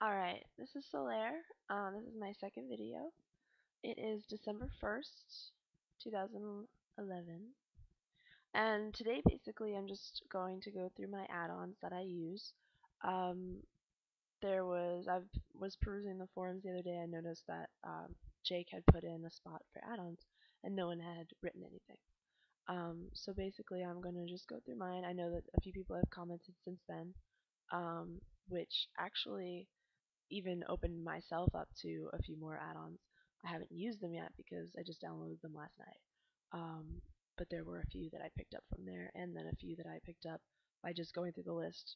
Alright, this is Solaire. This is my second video. It is December 1st, 2011. And today basically I'm just going to go through my add-ons that I use. Um, I was perusing the forums the other day. I noticed that Jake had put in a spot for add-ons and no one had written anything. So basically I'm going to just go through mine. I know that a few people have commented since then, which actually even opened myself up to a few more add-ons. I haven't used them yet because I just downloaded them last night. But there were a few that I picked up from there, and then a few that I picked up by just going through the list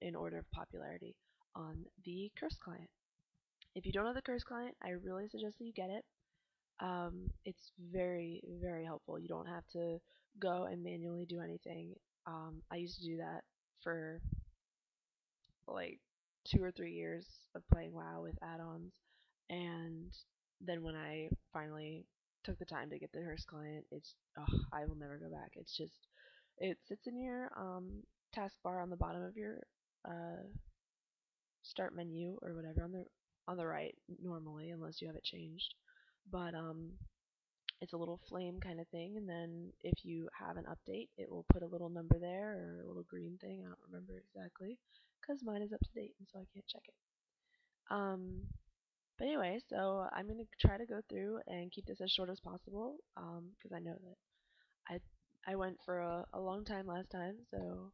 in order of popularity on the Curse client. If you don't have the Curse client, I really suggest that you get it. It's very, very helpful. You don't have to go and manually do anything. I used to do that for like 2 or 3 years of playing WoW with add-ons, and then when I finally took the time to get the Hearst client, I will never go back. It's just it sits in your taskbar on the bottom of your uh, start menu or whatever on the right normally, unless you have it changed. But it's a little flame kind of thing, and then if you have an update, it will put a little number there or a little green thing. I don't remember exactly because mine is up to date, and so I can't check it. Um, but anyway, so I'm gonna try to go through and keep this as short as possible, because I know that I went for a long time last time, so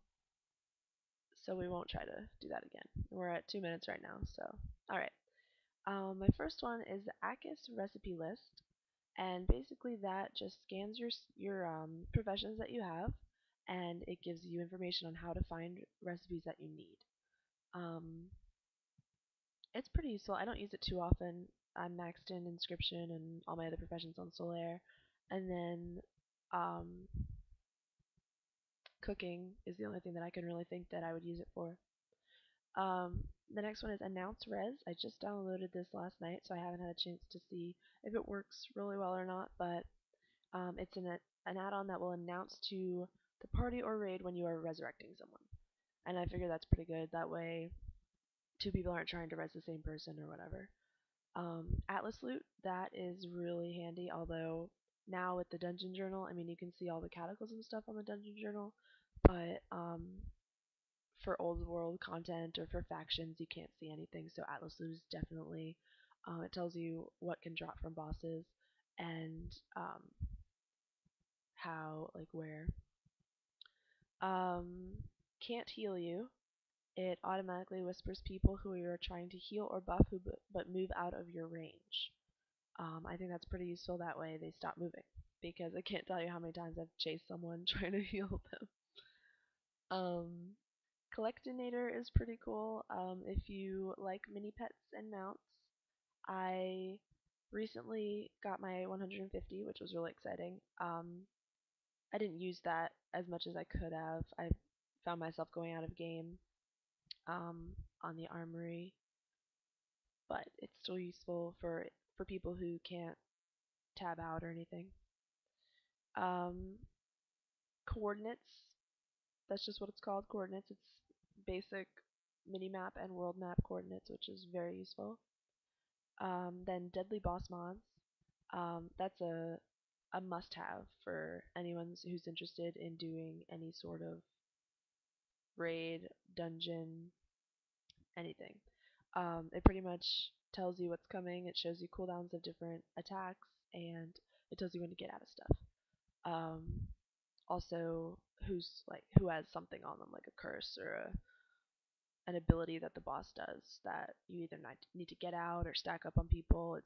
we won't try to do that again. We're at 2 minutes right now, so all right. My first one is the Ackis recipe list, and basically that just scans your professions that you have, and it gives you information on how to find recipes that you need. Um, it's pretty useful. I don't use it too often. I'm maxed in inscription and all my other professions on Solaire, and then um, cooking is the only thing that I can really think that I would use it for. The next one is AnnounceRes. I just downloaded this last night, so I haven't had a chance to see if it works really well or not, but it's an add-on that will announce to the party or raid when you are resurrecting someone. And I figure that's pretty good. That way, two people aren't trying to res the same person or whatever. AtlasLoot, that is really handy, although now with the dungeon journal, I mean, you can see all the cataclysm stuff on the dungeon journal, but for old world content or for factions, you can't see anything, so AtlasLoot is definitely, it tells you what can drop from bosses and how, like, where. Um, can't heal you. It automatically whispers people who you are trying to heal or buff who but move out of your range. I think that's pretty useful. That way they stop moving. Because I can't tell you how many times I've chased someone trying to heal them. Um, Collectinator is pretty cool. If you like mini pets and mounts, I recently got my 150, which was really exciting. I didn't use that as much as I could have. I found myself going out of game um, on the armory, but it's still useful for people who can't tab out or anything. Um, Coordinates. That's just what it's called. Coordinates. It's basic minimap and world map coordinates, which is very useful. Then deadly boss mods. That's a must-have for anyone who's interested in doing any sort of raid, dungeon, anything. It pretty much tells you what's coming. It shows you cooldowns of different attacks, and it tells you when to get out of stuff. Um, Also, who has something on them, like a curse or an ability that the boss does that you either need to get out or stack up on people.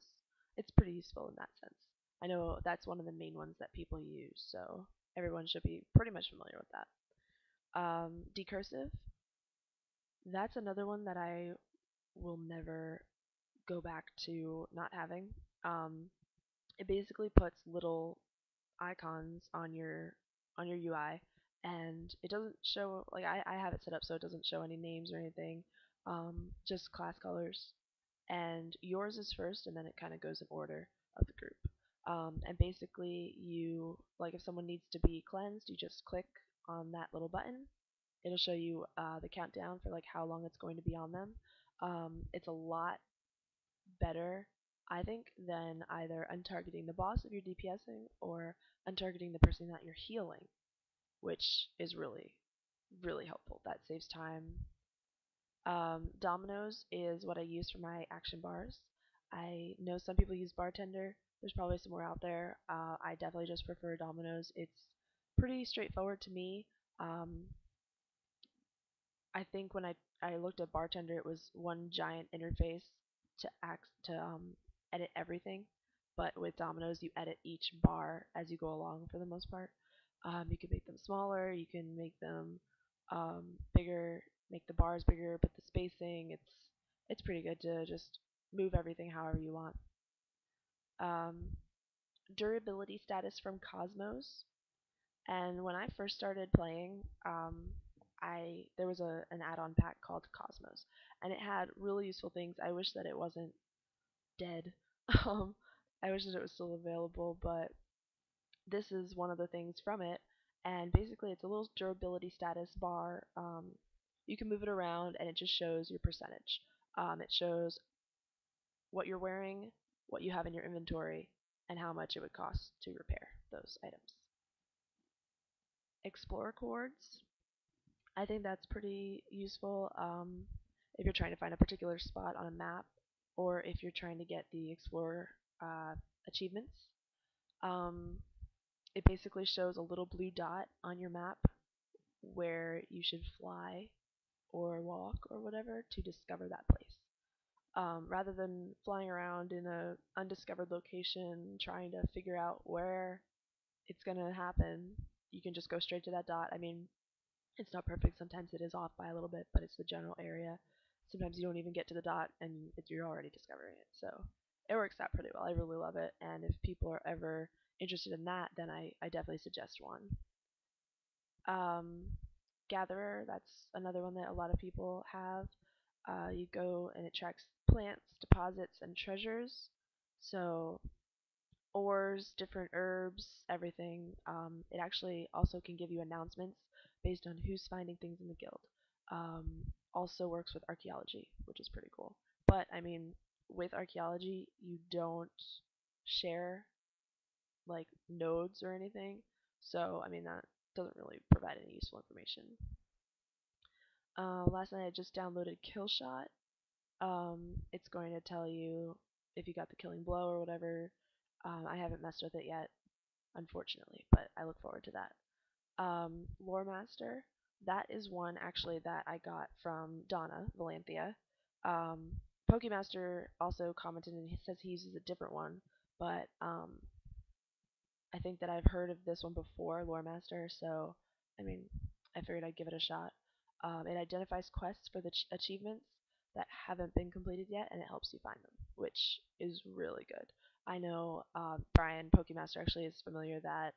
It's pretty useful in that sense. I know that's one of the main ones that people use, so everyone should be pretty much familiar with that. Decursive, that's another one that I will never go back to not having. Um, it basically puts little icons on your UI, and it doesn't show, like, I have it set up so it doesn't show any names or anything, just class colors, and yours is first, and then it kind of goes in order of the group. And basically, you, like, if someone needs to be cleansed, you just click on that little button. It'll show you the countdown for like how long it's going to be on them. It's a lot better, I think, than either untargeting the boss if you're DPSing or untargeting the person that you're healing, which is really, really helpful. That saves time. Dominos is what I use for my action bars. I know some people use bartender. There's probably some more out there. I definitely just prefer Dominos. It's pretty straightforward to me. Um, I think when I looked at bartender, it was one giant interface to edit everything. But with Dominos, you edit each bar as you go along for the most part. You can make them smaller. You can make them bigger, make the bars bigger, but the spacing, it's pretty good to just move everything however you want. Um, Durability status from Cosmos. And when I first started playing, I there was an add-on pack called Cosmos, and it had really useful things. I wish that it wasn't dead. um, I wish that it was still available, but this is one of the things from it. And basically, it's a little durability status bar. You can move it around, and it just shows your percentage. It shows what you're wearing, what you have in your inventory, and how much it would cost to repair those items. ExplorerCoords. I think that's pretty useful if you're trying to find a particular spot on a map or if you're trying to get the Explorer achievements. Um, it basically shows a little blue dot on your map where you should fly or walk or whatever to discover that place. Rather than flying around in a undiscovered location trying to figure out where it's going to happen, you can just go straight to that dot. I mean, it's not perfect. Sometimes it is off by a little bit, but it's the general area. Sometimes you don't even get to the dot and you're already discovering it. So it works out pretty well. I really love it. And if people are ever interested in that, then I definitely suggest one. Gatherer, that's another one that a lot of people have. You go and it tracks plants, deposits, and treasures. So ores, different herbs, everything. It actually also can give you announcements based on who's finding things in the guild. Um, Also works with archaeology, which is pretty cool. But I mean, with archaeology, you don't share like nodes or anything. So I mean that doesn't really provide any useful information. Last night I just downloaded Killshot. It's going to tell you if you got the killing blow or whatever. I haven't messed with it yet, unfortunately, but I look forward to that. Loremaster, that is one actually that I got from Donna Valanthia. Um, Pokemaster also commented and he says he uses a different one, but I think that I've heard of this one before, Loremaster, so I mean, I figured I'd give it a shot. It identifies quests for the achievements that haven't been completed yet, and it helps you find them, which is really good. I know Brian Pokemaster actually is familiar that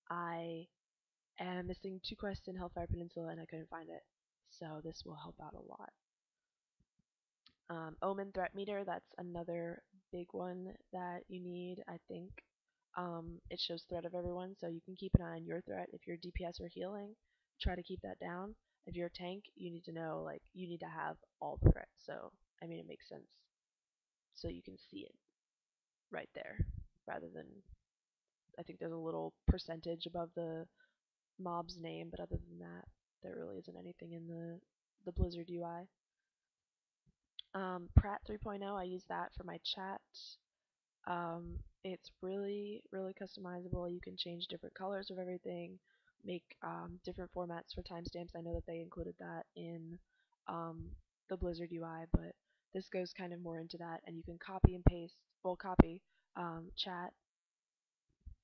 I am missing 2 quests in Hellfire Peninsula and I couldn't find it, so this will help out a lot. Omen Threat Meter, that's another big one that you need, I think. It shows threat of everyone, so you can keep an eye on your threat. If you're DPS or healing, try to keep that down. If you're a tank, you need to know, like, you need to have all the threats. So, I mean, it makes sense. So you can see it right there, rather than, I think there's a little percentage above the mob's name, but other than that, there really isn't anything in the Blizzard UI. Prat 3.0, I use that for my chat. It's really, really customizable. You can change different colors of everything, make different formats for timestamps. I know that they included that in the Blizzard UI, but this goes kind of more into that. And you can copy and paste, well, copy chat,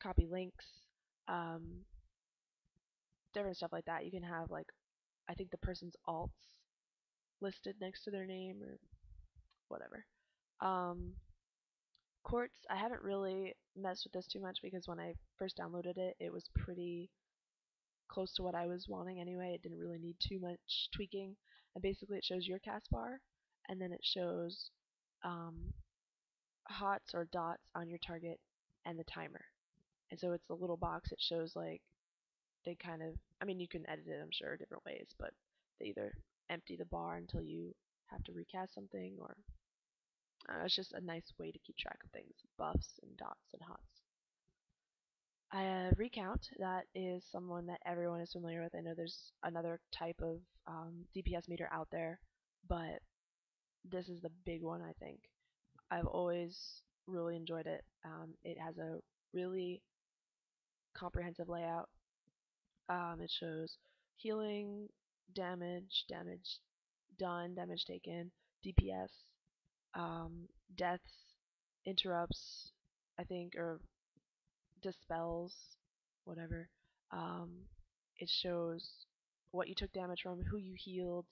copy links, um, different stuff like that. You can have, like, I think the person's alts listed next to their name or whatever. Um, Quartz, I haven't really messed with this too much because when I first downloaded it, it was pretty close to what I was wanting anyway. It didn't really need too much tweaking. And basically it shows your cast bar, and then it shows um, hots or dots on your target and the timer. And so it's a little box. It shows, like, they kind of, I mean, you can edit it, I'm sure, different ways, but they either empty the bar until you have to recast something, or it's just a nice way to keep track of things, buffs and dots and hots. Recount, that is someone that everyone is familiar with. I know there's another type of DPS meter out there, but this is the big one, I think. I've always really enjoyed it. It has a really comprehensive layout. It shows healing, damage done, damage taken, DPS, deaths, interrupts, I think, or dispels, whatever. Um, it shows what you took damage from, who you healed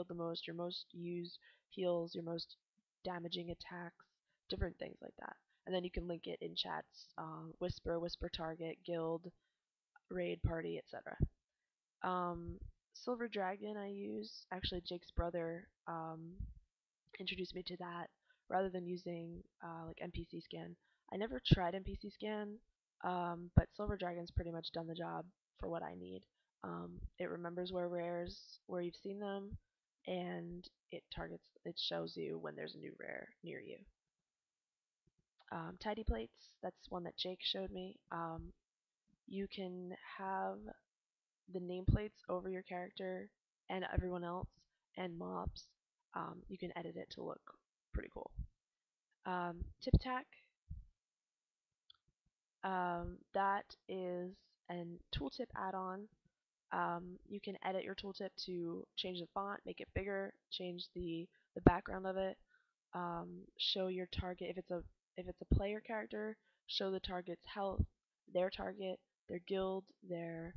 the most, your most used heals, your most damaging attacks, different things like that. And then you can link it in chats, whisper target, guild, raid party, etc. SilverDragon I use. Actually, Jake's brother introduced me to that rather than using like NPC scan. I never tried NPC scan, but SilverDragon's pretty much done the job for what I need. It remembers where you've seen them, and it shows you when there's a new rare near you. Tidy plates, that's one that Jake showed me. You can have the nameplates over your character and everyone else and mobs. You can edit it to look pretty cool. TipTac, that is a tooltip add-on. You can edit your tooltip to change the font, make it bigger, change the background of it, show your target. If it's a player character, show the target's health, their target, their guild, their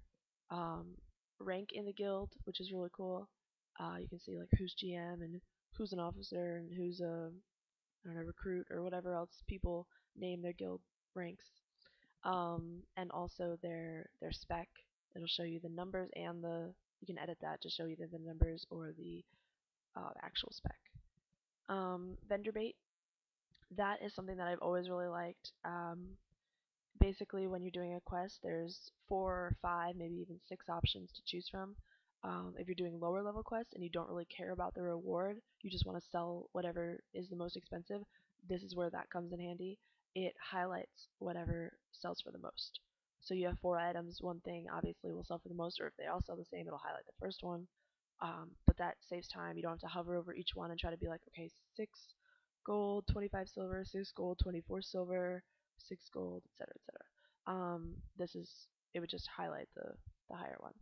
um, rank in the guild, which is really cool. You can see like who's GM and who's an officer and who's a I don't know, recruit or whatever else people name their guild ranks. And also their spec. It'll show you the numbers and you can edit that to show either the numbers or the actual spec. VendorBait, that is something that I've always really liked. Basically, when you're doing a quest, there's 4 or 5, maybe even 6 options to choose from. If you're doing lower level quests and you don't really care about the reward, you just want to sell whatever is the most expensive, this is where that comes in handy. It highlights whatever sells for the most. So you have 4 items, one thing obviously will sell for the most, or if they all sell the same, it'll highlight the first one. But that saves time. You don't have to hover over each one and try to be like, okay, 6 gold, 25 silver, 6 gold, 24 silver, 6 gold, etc., etc. It would just highlight the higher one.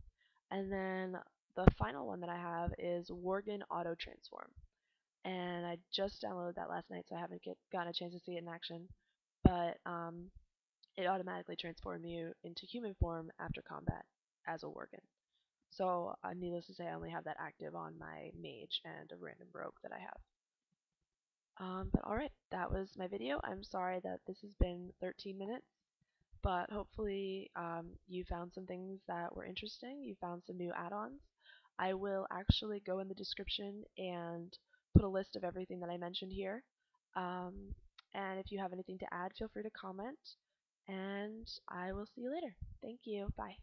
And then the final one that I have is Worgen Auto Transform. And I just downloaded that last night, so I haven't gotten a chance to see it in action. But it automatically transformed you into human form after combat as a Worgen. So needless to say, I only have that active on my mage and a random rogue that I have. But alright, that was my video. I'm sorry that this has been 13 minutes, but hopefully you found some things that were interesting. You found some new add-ons. I will actually go in the description and put a list of everything that I mentioned here. And if you have anything to add, feel free to comment, and I will see you later. Thank you. Bye.